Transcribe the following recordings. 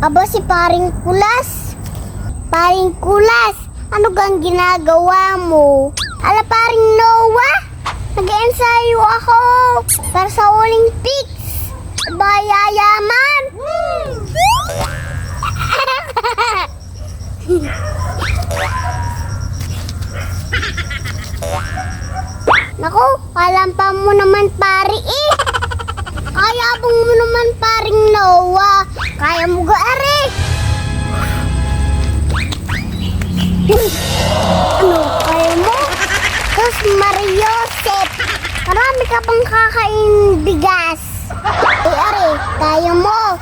Aba si Paring Kulas. Paring Kulas, ano gang ginagawa mo? Ala Paring Noah, nag-ensayo ako para sa Olympics. Bayayaman. Naku, kalampa mo naman pari eh. Kaya abang mo naman Paring Noah. Kaya mo gaari. Ano, kaya mo? Tapos Mariosep, marami ka pang kakain bigas. Are, kaya mo.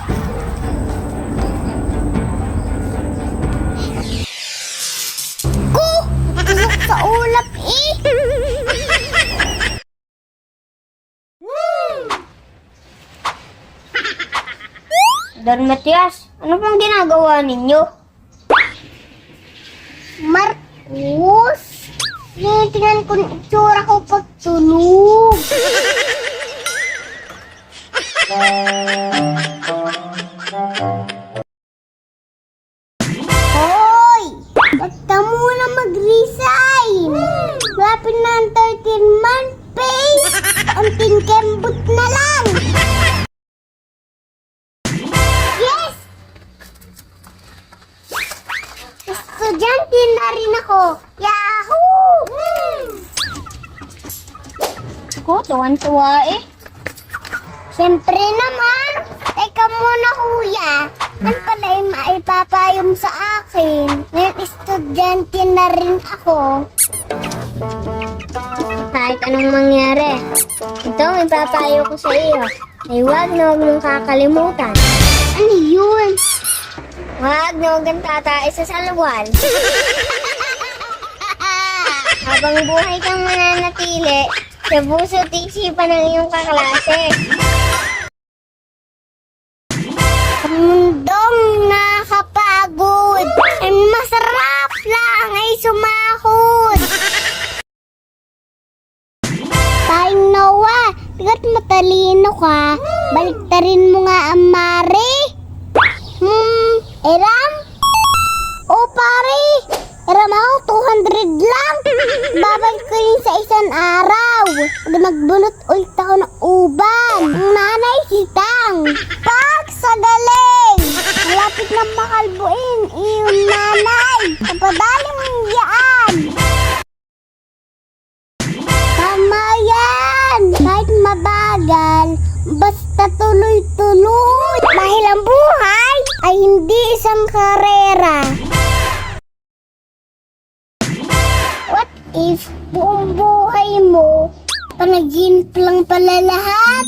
Tusok sa ulap eh. Don Matias, ano pang ginagawa ninyo? Marcus, tingnan ko yung itsura ko pagtulog. Hoy! Ba't ka muna mag-resign? Lapit na ang 13-month pay. Unting kembut na lang. Yes! Estudyante na rin ako. Yahoo! Ako, tuwan-tuwa eh. Siyempre naman. Teka muna kuya. Ano pala yung maipapayong sa akin? Ngayon estudyante na rin ako. Kahit anong mangyari, ito ang ipapayo ko sa iyo. Ay huwag na huwag mong kakalimutan. Ano yun? Huwag na huwag kang tatae sa salwal. Habang buhay kang mananatili, sa puso't isipan ng iyong kaklase. Ang mundong nakakapagod. Ang masarap lang ay sumahod. Paring Noah, tigat matalino ka. Baliktarin mo nga ang mare. Eram? O pare, eram ako 200 lang. Babalik ko yun sa isang araw. Pag nagbunot ulit ako ng uban. Ang nanay sitang. Pag sa galing. Malapit na makalbuin iyong nanay. Kapadali mong yaan. Tama yan. Kahit mabagal, basta tuloy-tuloy. Dahil ang buhay ay hindi isang karera. What if buong buhay mo, panaginip lang pala lahat?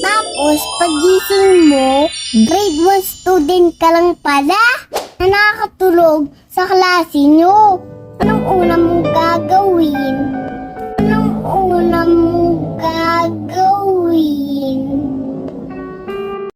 Tapos pagising mo, grade 1 student ka lang pala na nakakatulog sa klase nyo.